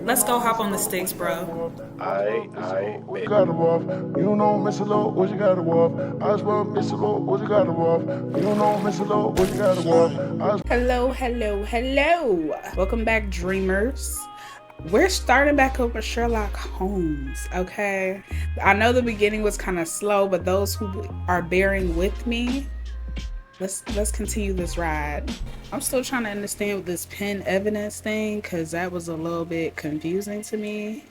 Let's go hop on the sticks, bro. What you got to off? You know, Miss Low, what you got to off? I swear, Miss Low, what you got to off? You know, Miss Low, what you got to off? Hello, hello, hello. Welcome back, dreamers. We're starting back up with Sherlock Holmes, okay? I know the beginning was kind of slow, but those who are bearing with me, let's continue this ride. I'm still trying to understand this pen evidence thing because that was a little bit confusing to me.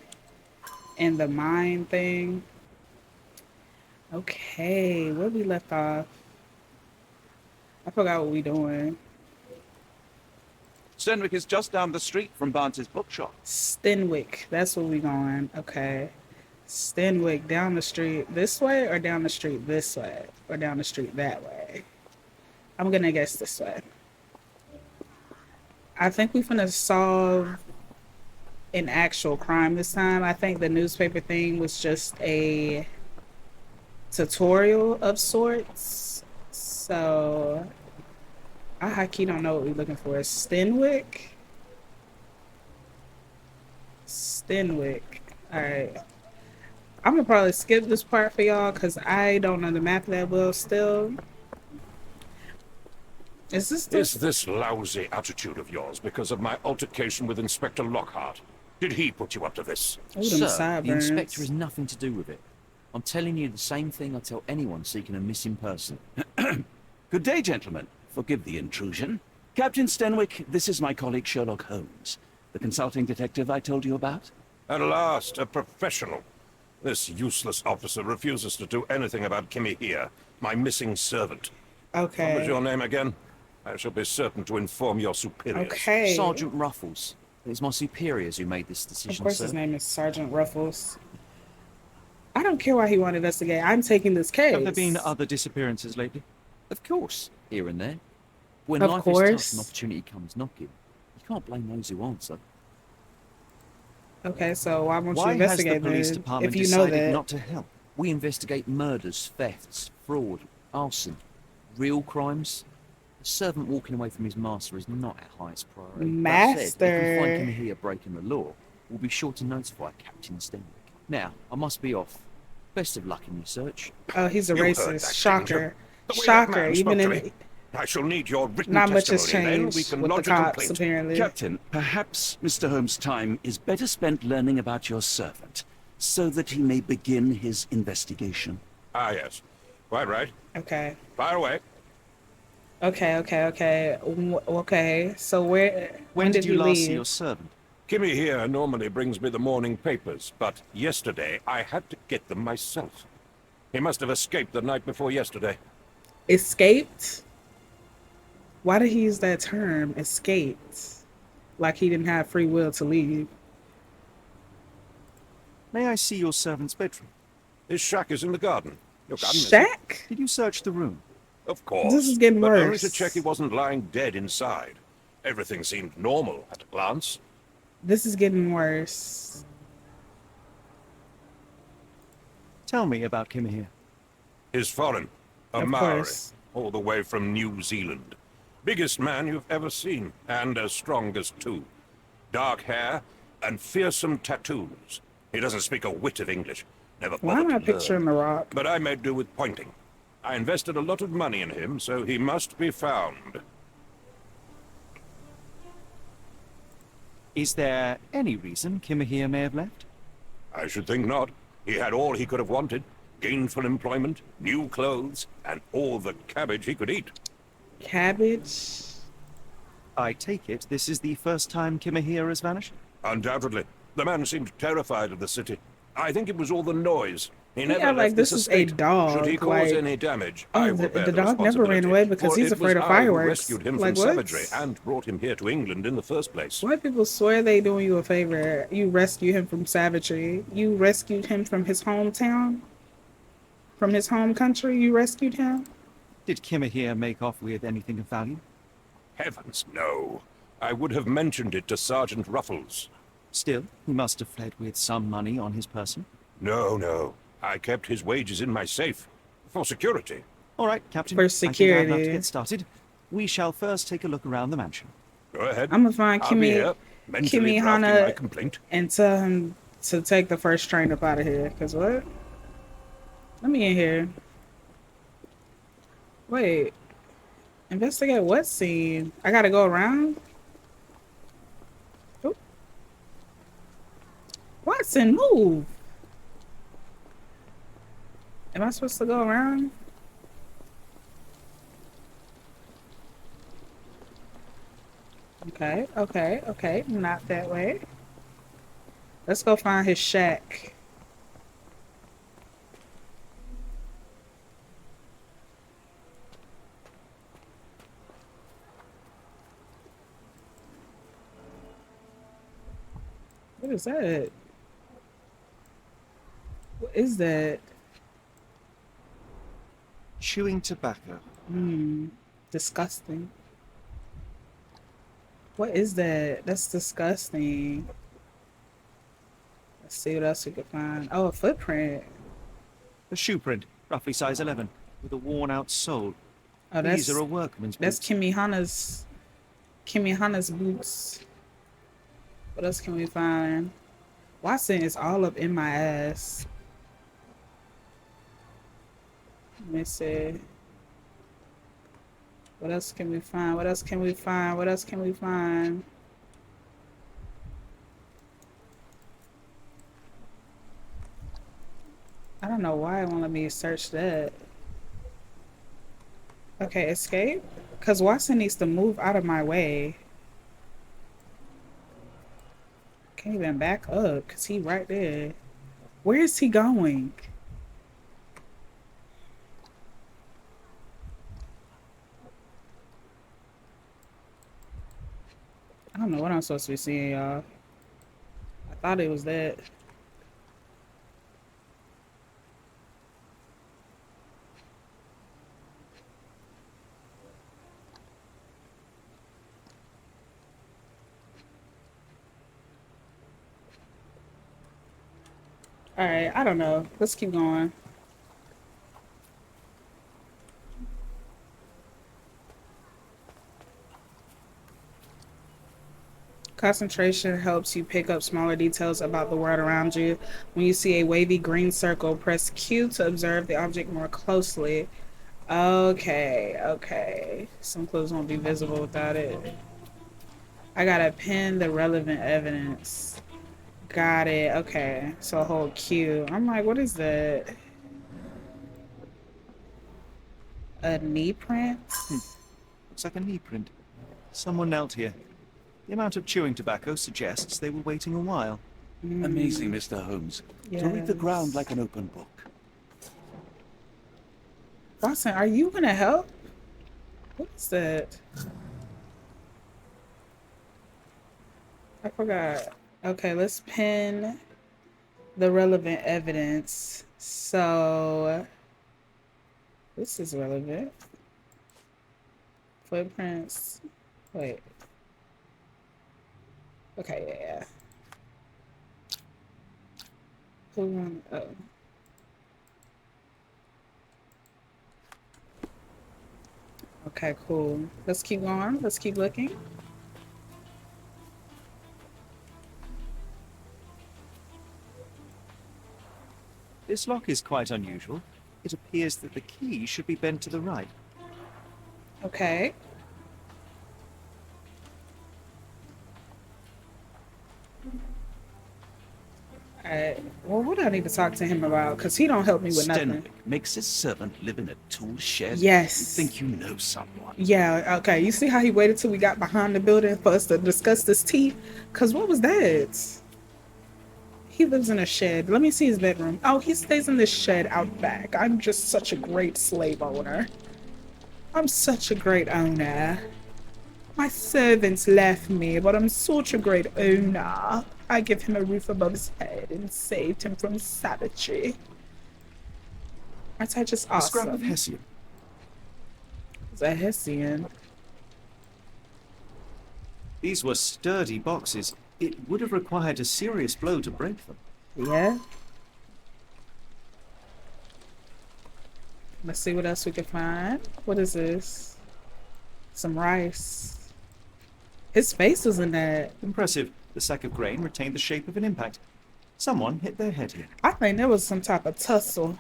And the mind thing. Okay, where we left off? I forgot what we doing. Stenwick is just down the street from Barnes's bookshop. Stenwick, that's where we going. Okay. Stenwick, down the street this way or down the street this way? Or down the street that way? I'm gonna guess this way. I think we finna solve an actual crime this time. I think the newspaper thing was just a tutorial of sorts. So I high-key don't know what we're looking for. Stenwick? Stenwick. Alright. I'm gonna probably skip this part for y'all because I don't know the map that well still. Is this lousy attitude of yours because of my altercation with Inspector Lockhart? Did he put you up to this? Ooh, Sir, sideburns. the inspector has nothing to do with it. I'm telling you the same thing I tell anyone seeking a missing person. Good day, gentlemen. Forgive the intrusion. Captain Stenwick, this is my colleague Sherlock Holmes, the consulting detective I told you about. At last, a professional. This useless officer refuses to do anything about Kimmy here, my missing servant. Okay. What was your name again? I shall be certain to inform your superiors. Okay. Sergeant Ruffles. It's my superiors who made this decision, Of course, sir. his name is Sergeant Ruffles. I don't care why he wanted to investigate. I'm taking this case. Have there been other disappearances lately? Of course, here and there. When Of life is course. tough and opportunity comes knocking, you can't blame those who answer. Okay, so why won't you Why has the investigate police then, department if you know decided that? not to help? We investigate murders, thefts, fraud, arson, real crimes. A servant walking away from his master is not our highest priority. That said, if we find Master. him here breaking the law, we'll be sure to notify Captain Stenwick. Now, I must be off. Best of luck in your search. Oh, he's a You heard racist. that, Shocker. stranger. The way that Shocker. man Even spoke to in me. I shall need your written not much has testimony, then we changed can with the lodge a cops, complaint. apparently. Captain, perhaps Mr. Holmes' time is better spent learning about your servant, so that he may begin his investigation. Ah, yes. Quite right. Okay. Fire away. Okay. So when did you he last leave? see your servant? Kimmy here normally brings me the morning papers, but yesterday I had to get them myself. He must have escaped the night before yesterday. Escaped? Why did he use that term? Escaped. Like he didn't have free will to leave. May I see your servant's bedroom? His shack is in the garden. Your garden is it? Shack? Did you search the room? Of course. This is getting but only worse. to check he wasn't lying dead inside. Everything seemed normal at a glance. This is getting worse. Tell me about Kim here. He's foreign. A Of Maori. course. All the way from New Zealand. Biggest man you've ever seen, and as strong as too. Dark hair and fearsome tattoos. He doesn't speak a whit of English. Never Why am I bothered to picturing learn. The Rock? But I made do with pointing. I invested a lot of money in him, so he must be found. Is there any reason Kim here may have left? I should think not. He had all he could have wanted. Gainful employment, new clothes, and all the cabbage he could eat. Cabbage? I take it this is the first time Kim here has vanished? Undoubtedly. The man seemed terrified of the city. I think it was all the noise. He never Yeah, left like this this is a estate. dog. Should he cause Like, any damage, oh, I will the bear dog never ran responsibility, away because for he's it afraid was of I who fireworks. rescued him Like, from what? savagery and brought him here to England in the first place. White people swear they doing you a favor. You rescue him from savagery. You rescued him from his hometown? From his home country, you rescued him? Did Kim here make off with anything of value? Heavens, no. I would have mentioned it to Sergeant Ruffles. Still, he must have fled with some money on his person. No. I kept his wages in my safe. For security. All right, Captain. For I think I'd love security. to get started. We shall first take a look around the mansion. Go ahead. I'm gonna find I'll be Kimmy. here. Mentally Kimmy drafting my Hana complaint. and tell him to take the first train up out of here. Cause what? Let me in here. Wait. Investigate what scene? I gotta go around? Oh. Watson, move! Am I supposed to go around? Okay, okay, okay. Not that way. Let's go find his shack. What is that? What is that? Chewing tobacco. Disgusting. What is that? That's disgusting. Let's see what else we can find. Oh, a footprint. A shoe print, roughly size 11, with a worn-out sole. Oh, These are a workman's that's boots. Kimmy Hana's boots. What else can we find? Watson is all up in my ass. Let me see. What else can we find? What else can we find? What else can we find? I don't know why it won't let me search that. Okay, escape? Because Watson needs to move out of my way. Can't even back up because he right there. Where is he going? I don't know what I'm supposed to be seeing, y'all. I thought it was that. Alright, I don't know. Let's keep going. Concentration helps you pick up smaller details about the world around you. When you see a wavy green circle, press Q to observe the object more closely. Okay, okay. Some clues won't be visible without it. I gotta pin the relevant evidence. Got it. Okay. So hold Q. I'm like, what is that? A knee print? Looks like a knee print. Someone knelt here. The amount of chewing tobacco suggests they were waiting a while. Amazing, Mr. Holmes. To read the ground like an open book. Watson, are you gonna help? What is that? I forgot. Okay, let's pin the relevant evidence. So this is relevant. Footprints. Wait. Okay, yeah. Oh. Okay, cool. Let's keep going. Let's keep looking. This lock is quite unusual. It appears that the key should be bent to the right. Okay. Alright. Well, what do I need to talk to him about? Because he don't help me with nothing. Stenwick makes his servant live in a tool shed. Yes. You think you know someone. Yeah, okay. You see how he waited till we got behind the building for us to discuss this tea? Because what was that? He lives in a shed. Let me see his bedroom. Oh, he stays in this shed out back. I'm just such a great slave owner. I'm such a great owner. My servants left me, but I'm such a great owner. I give him a roof above his head and saved him from savagery. Aren't I just A scrap of awesome? Hessian. It's a Hessian. These were sturdy boxes. It would have required a serious blow to break them. Yeah. Let's see what else we can find. What is this? Some rice. His face was in that. Impressive. The sack of grain retained the shape of an impact. Someone hit their head here. I think there was some type of tussle.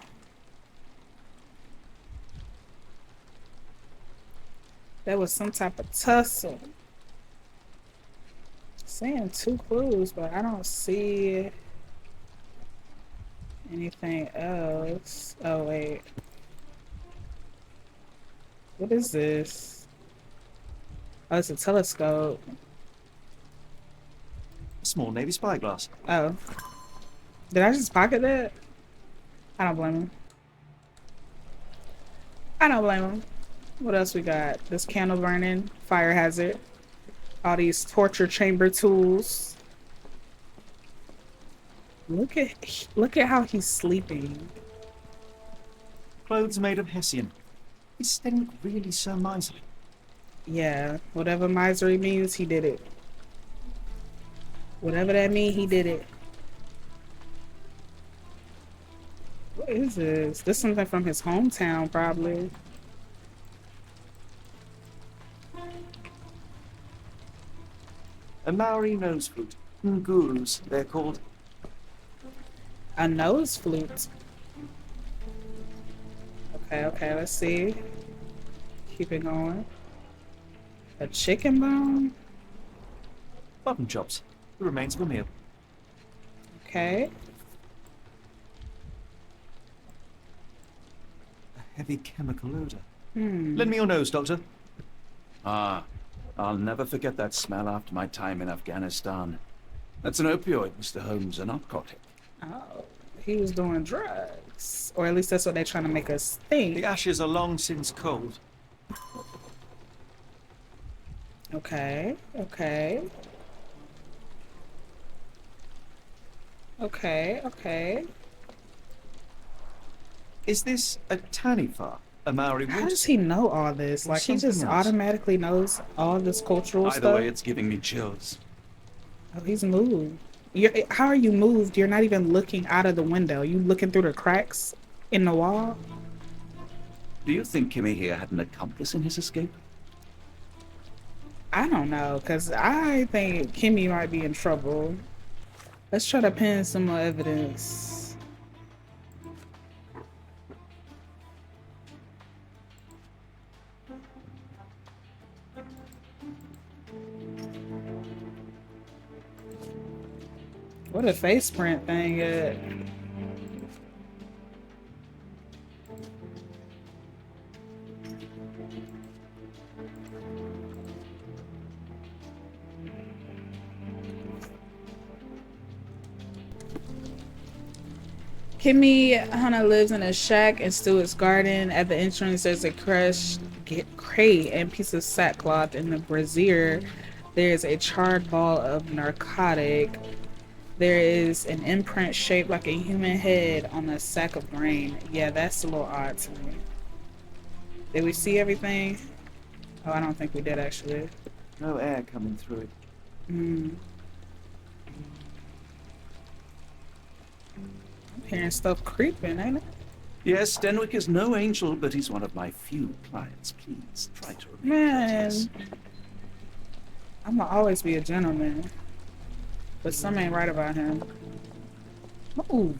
There was some type of tussle. Seeing 2 clues, but I don't see anything else. Oh, wait. What is this? Oh, it's a telescope. A small navy spyglass. Oh. Did I just pocket that? I don't blame him. I don't blame him. What else we got? This candle burning, fire hazard. All these torture chamber tools. Look at how he's sleeping. Clothes made of hessian. Is Stenwick really so miserly? Yeah, whatever misery means, he did it. Whatever that means, he did it. What is this? This is something from his hometown, probably. A Maori nose flute. Ngurus, they're called. A nose flute. Okay, let's see. Keep it going. A chicken bone? Button chops. The remains of a meal. Okay. A heavy chemical odor. Hmm. Lend me your nose, Doctor. Ah, I'll never forget that smell after my time in Afghanistan. That's an opioid, Mr. Holmes, a narcotic. Oh, he was doing drugs. Or at least that's what they're trying to make us think. The ashes are long since cold. Okay. Is this a Taniwha, a Maori How water? does he know all this? Or Like, he just something else? automatically knows all this cultural Either stuff? way, it's giving me chills. Oh, he's moved. How are you moved? You're not even looking out of the window. You looking through the cracks in the wall? Do you think Kimmy here had an accomplice in his escape? I don't know, because I think Kimmy might be in trouble. Let's try to pin some more evidence. What a face print thing at? Kimmy Hannah lives in a shack in Stewart's garden. At the entrance, there's a crushed crate and piece of sackcloth in the brazier. There's a charred ball of narcotic. There is an imprint shaped like a human head on a sack of grain. Yeah, that's a little odd to me. Did we see everything? Oh, I don't think we did actually. No air coming through it. I'm hearing stuff creeping, ain't it? Yes, Stenwick is no angel, but he's one of my few clients. Please try to remain Man, courteous. I'ma always be a gentleman. But some ain't right about him. Ooh.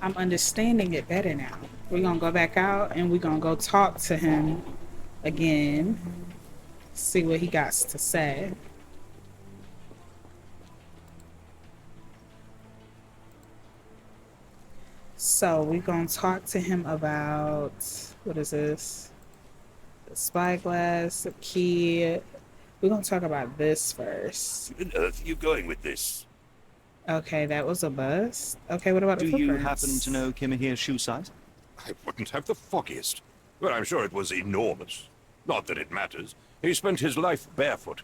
I'm understanding it better now. We're gonna go back out and we're gonna go talk to him again. See what he got to say. So we're gonna talk to him about, what is this? The spyglass, the key. We're gonna talk about this first. Where on earth are you going with this? Okay, that was a bust. Okay, what about Do the you footprints? happen to know Kimahir's shoe size? I wouldn't have the foggiest. But I'm sure it was enormous. Not that it matters. He spent his life barefoot.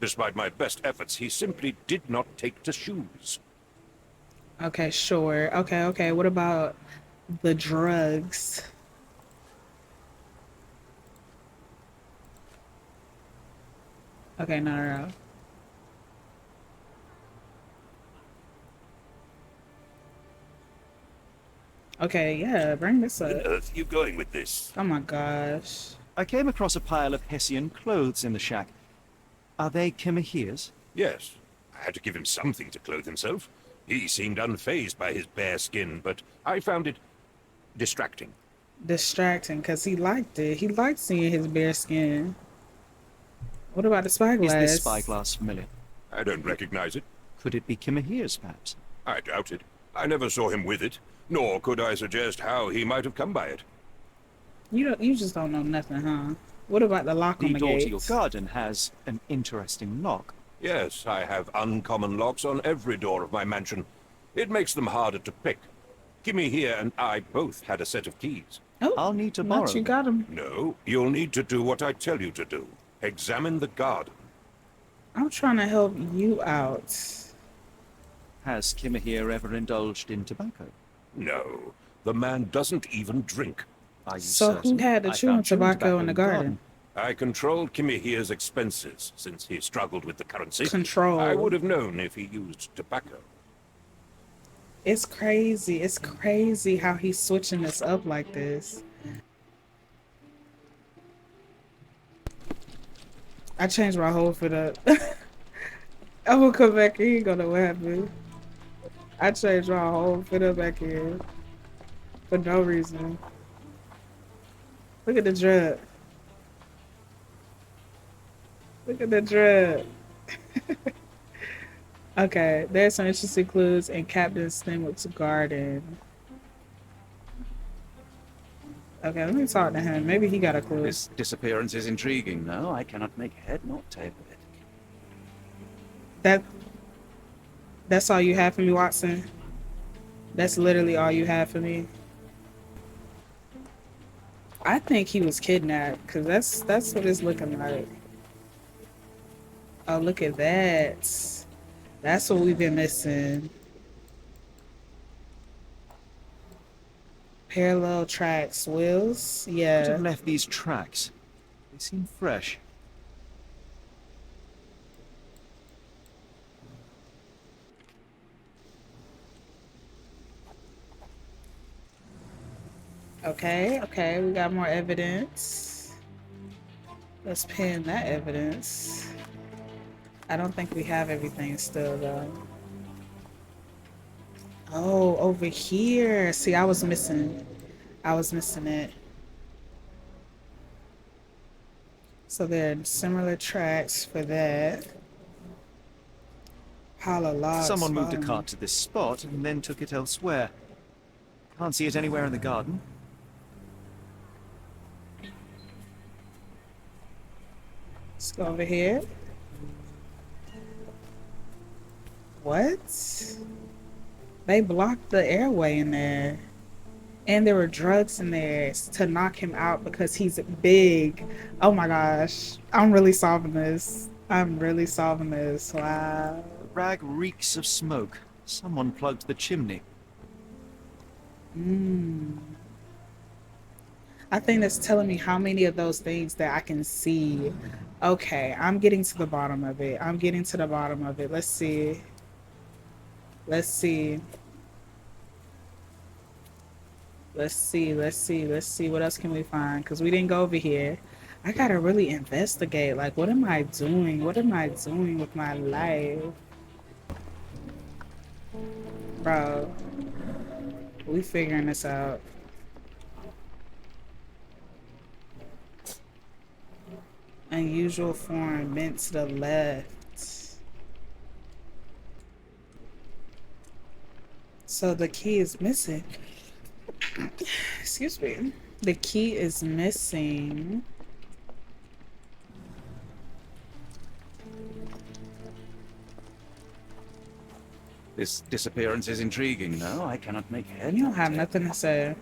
Despite my best efforts, he simply did not take to shoes. Okay, sure. Okay. What about the drugs? Okay, no. Okay, yeah, bring this Where up. on earth are you going with this? Oh my gosh. I came across a pile of Hessian clothes in the shack. Are they Kimahir's? Yes, I had to give him something to clothe himself. He seemed unfazed by his bare skin, but I found it distracting. Distracting, because he liked it. He liked seeing his bare skin. What about the Is this spyglass? spyglass familiar? I don't recognize it. Could it be Kimahir's, perhaps? I doubt it. I never saw him with it, nor could I suggest how he might have come by it. You just don't know nothing, huh? What about the lock on The the door gate? to your garden has an interesting lock. Yes, I have uncommon locks on every door of my mansion. It makes them harder to pick. Kimmy here and I both had a set of keys. Oh, I'll need to not borrow you them. got him. No, you'll need to do what I tell you to do. Examine the garden. I'm trying to help you out. Has Kimahir ever indulged in tobacco? No, the man doesn't even drink. Are you So certain? who had the I chewing found tobacco in the garden? I controlled Kimmy here's expenses since he struggled with the currency. Control. I would have known if he used tobacco. It's crazy. It's crazy how he's switching this up like this. I changed my whole fit up. I'm gonna come back here. You gonna know what happened. I changed my whole fit up back here. For no reason. Look at the drip. Look at the drip. Okay, there's some interesting clues in Captain Stenwick's garden. Okay, let me talk to him. Maybe he got a clue. This disappearance is intriguing, though. I cannot make head nor tail of it. That's all you have for me, Watson? That's literally all you have for me? I think he was kidnapped, because that's what it's looking like. Oh, look at that. That's what we've been missing. Parallel tracks, wheels. Could Yeah. have left these tracks. They seem fresh. Okay, we got more evidence. Let's pin that evidence. I don't think we have everything still, though. Oh, over here. See, I was missing it. So there are similar tracks for that. Pile of logs. Someone moved a following. cart to this spot and then took it elsewhere. Can't see it anywhere in the garden. Let's go over here. What? They blocked the airway in there. And there were drugs in there to knock him out because he's big. Oh my gosh. I'm really solving this. Wow. The rag reeks of smoke. Someone plugged the chimney. I think that's telling me how many of those things that I can see. Okay, I'm getting to the bottom of it. Let's see. Let's see what else can we find, because we didn't go over here. I gotta really investigate, like, what am I doing with my life? Bro, we figuring this out. Unusual form bent to the left. So the key is missing. Excuse me. The key is missing. This disappearance is intriguing, though. I cannot make head You don't nor have tail. nothing to say.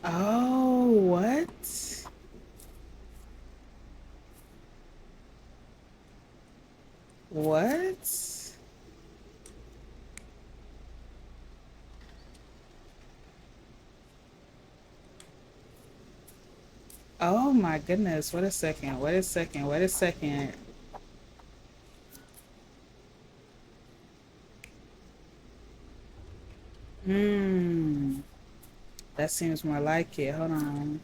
Oh, what? What? Oh my goodness. Wait a second. Wait a second. Wait a second. Hmm. That seems more like it. Hold on.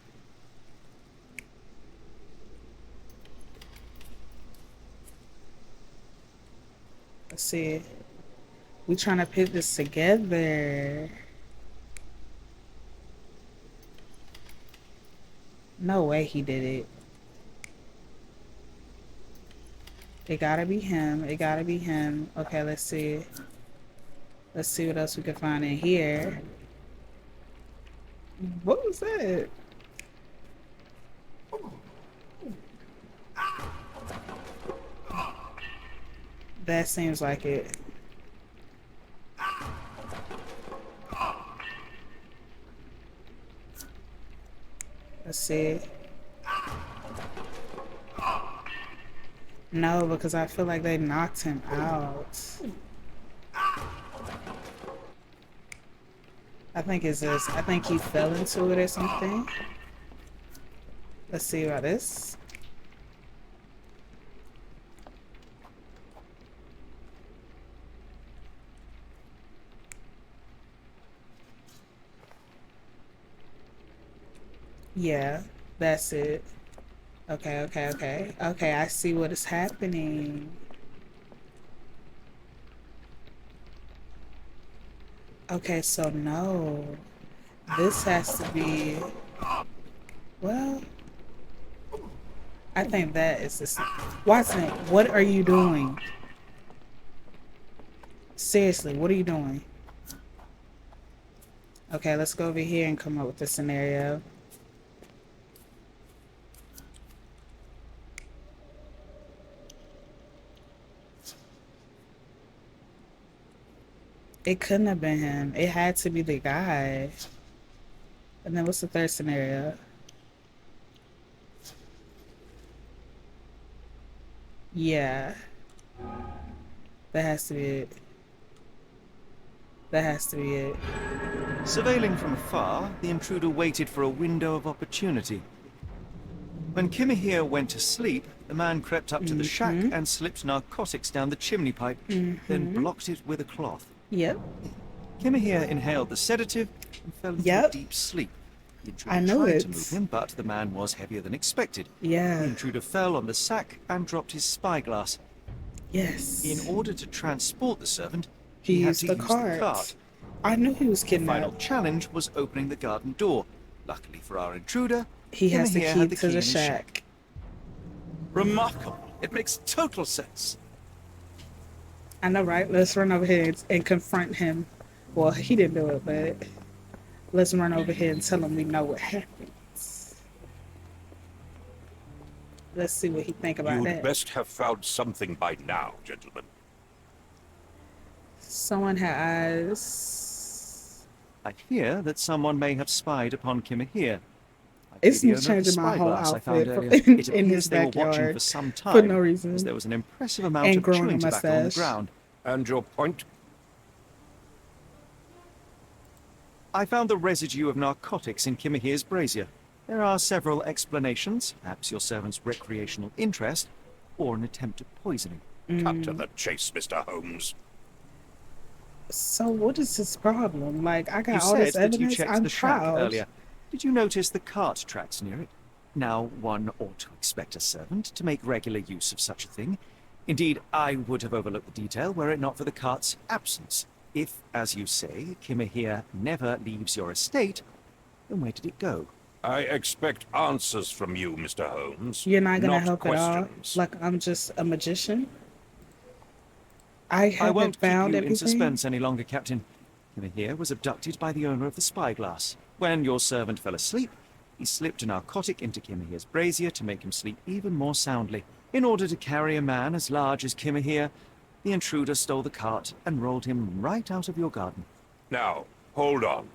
Let's see. We trying to put this together. No way he did it. It gotta be him. It gotta be him. Okay, let's see. Let's see what else we can find in here. What was that? That seems like it. Let's see. No, because I feel like they knocked him out. I think it's this. I think he fell into it or something. Let's see about this. Yeah, that's it. Okay, okay, okay. Okay, I see what is happening. Okay, so no. This has to be... Well... I think that is the... Watson, what are you doing? Seriously, what are you doing? Okay, let's go over here and come up with a scenario. It couldn't have been him. It had to be the guy. And then what's the third scenario? Yeah. That has to be it. That has to be it. Surveilling from afar, the intruder waited for a window of opportunity. When Kimahir went to sleep, the man crept up to the shack and slipped narcotics down the chimney pipe, then blocked it with a cloth. Yep. Kimahir inhaled the sedative and fell into a deep sleep. The intruder I know tried it. to move him, but the man was heavier than expected. Yeah. The intruder fell on the sack and dropped his spyglass. Yes. In order to transport the servant, He he had used to the use cart. the cart. I knew he was The final kidnapped. challenge was opening the garden door. Luckily for our intruder, He has the Kimahir key had the to key the in his shack. Remarkable. It makes total sense. I know, right? Let's run over here and confront him. Well, he didn't do it, but let's run over here and tell him we know what happens. Let's see what he think about You'd that. best have found something by now, gentlemen. Someone had eyes. I fear that someone may have spied upon Kimahir. It's changing my whole outfit in his they were watching backyard for some time, for no reason. as there was an impressive amount And of growing a chewing tobacco on the mustache. ground. And your point? I found the residue of narcotics in Kimahir's brazier. There are several explanations, perhaps your servant's recreational interest, or an attempt at poisoning. Cut to the chase, Mr. Holmes. So what is his problem? Like, I You got all this said that you evidence. checked I'm the shack proud. earlier. Did you notice the cart tracks near it? Now, one ought to expect a servant to make regular use of such a thing. Indeed, I would have overlooked the detail were it not for the cart's absence. If, as you say, Kimahir never leaves your estate, then where did it go? I expect answers from you, Mr. Holmes. You're not gonna not help questions. at all? Like I'm just a magician? I I won't haven't keep found you in everything. suspense any longer, Captain. Kimahir was abducted by the owner of the spyglass. When your servant fell asleep, he slipped a narcotic into Kimahir's brazier to make him sleep even more soundly. In order to carry a man as large as Kimahir, the intruder stole the cart and rolled him right out of your garden. Now, hold on.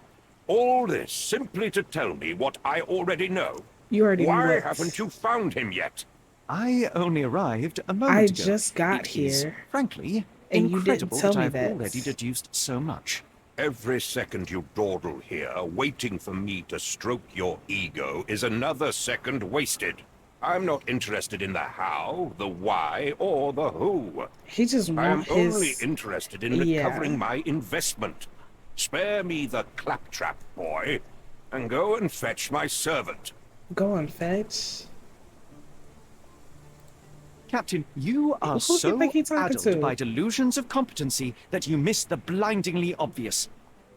All this simply to tell me what I already know. You already knew Why what? haven't you found him yet? I only arrived a moment I ago. just got It is, here, frankly, and you didn't incredible tell that me I've that. already deduced so much. Every second you dawdle here, waiting for me to stroke your ego, is another second wasted. I'm not interested in the how, the why, or the who. He just I am want his... only interested in recovering my investment. Spare me the claptrap, boy, and go and fetch my servant. Go and fetch. Captain, you are Who do you so think he's talking addled to? by delusions of competency that you miss the blindingly obvious.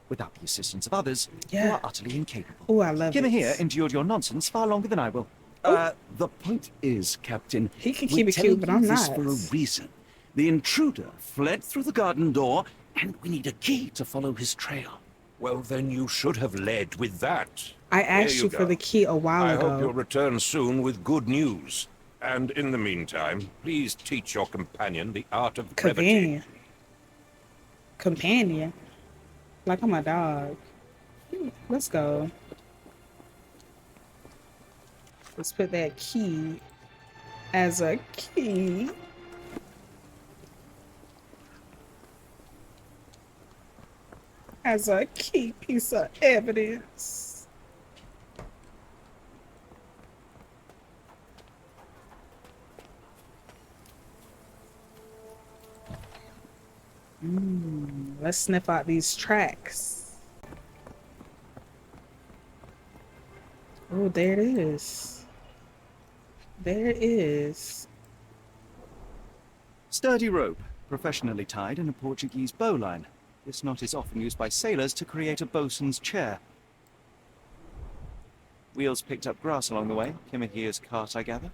Without the assistance of others, you Yeah. are utterly incapable. Oh, I love Kimmer it. here endured your nonsense far longer than I will. The point is, Captain, He can we're keep it telling cute, but you I'm this not. for a reason. The intruder fled through the garden door, and we need a key to follow his trail. Well, then you should have led with that. I asked Here you for go. the key a while I ago. hope you'll return soon with good news. And in the meantime, please teach your companion the art of brevity. Companion. Companion. Like I'm a dog. Let's go. Let's put that key as a key. As a key piece of evidence. Let's sniff out these tracks. Oh, there it is. There it is. Sturdy rope, professionally tied in a Portuguese bowline. This knot is often used by sailors to create a bosun's chair. Wheels picked up grass along the way. Kimmer here's cart, I gather.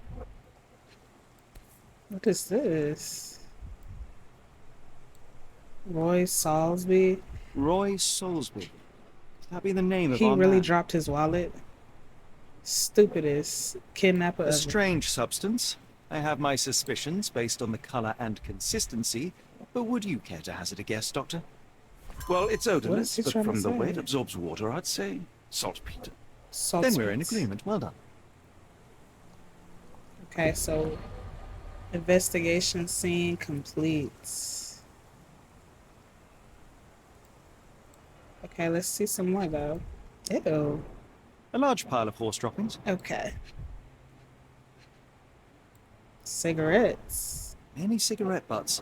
What is this? Roy Salisbury. Roy Salisbury. Could that be the name of He our really man? dropped his wallet. Stupidest kidnapper A ever. strange substance. I have my suspicions based on the color and consistency, but would you care to hazard a guess, Doctor? Well, it's odorless, he but trying to from the way it say? absorbs water, I'd say saltpeter. Then we're in Saltpeter. agreement. Well done. Okay, so investigation scene complete. Okay, let's see some more though. Ew. A large pile of horse droppings. Okay. Cigarettes. Many cigarette butts.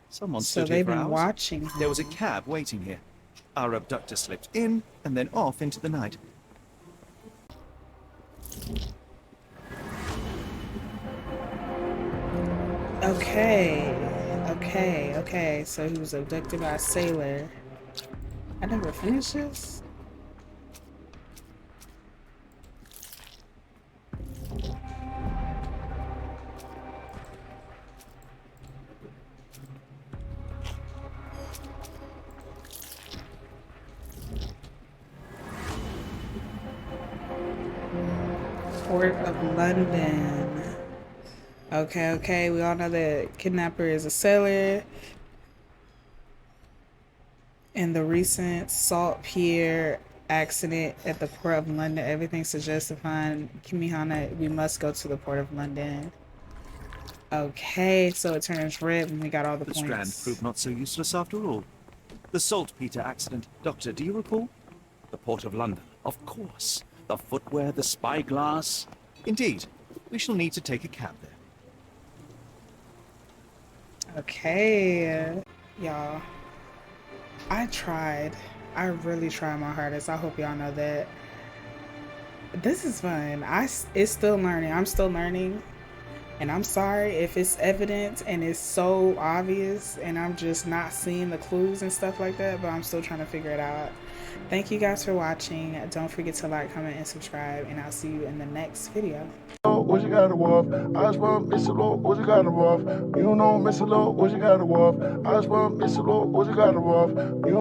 Someone So stood here they've for been hours. watching There was a him. cab waiting here. Our abductor slipped in and then off into the night. Okay. So he was abducted by a sailor. I never finished this. Port of London. Okay. We all know that kidnapper is a sailor. In the recent salt pier accident at the Port of London, everything suggests to find Kimihana, we must go to the Port of London. Okay, so it turns red when we got all the The points. strand proved not so useless after all. The saltpeter accident. Doctor, do you recall? The Port of London, of course. The footwear, the spyglass. Indeed. We shall need to take a cab there. Okay, y'all. I tried. I really tried my hardest. I hope y'all know that. This is fun. It's still learning. I'm still learning. And I'm sorry if it's evident and it's so obvious and I'm just not seeing the clues and stuff like that, but I'm still trying to figure it out. Thank you guys for watching. Don't forget to like, comment, and subscribe, and I'll see you in the next video. What you got to off? I just want Mr. Lord, what you got to off? You know Mr. Lord, what you got to off? I just want Mr. Lord, what you got to off? You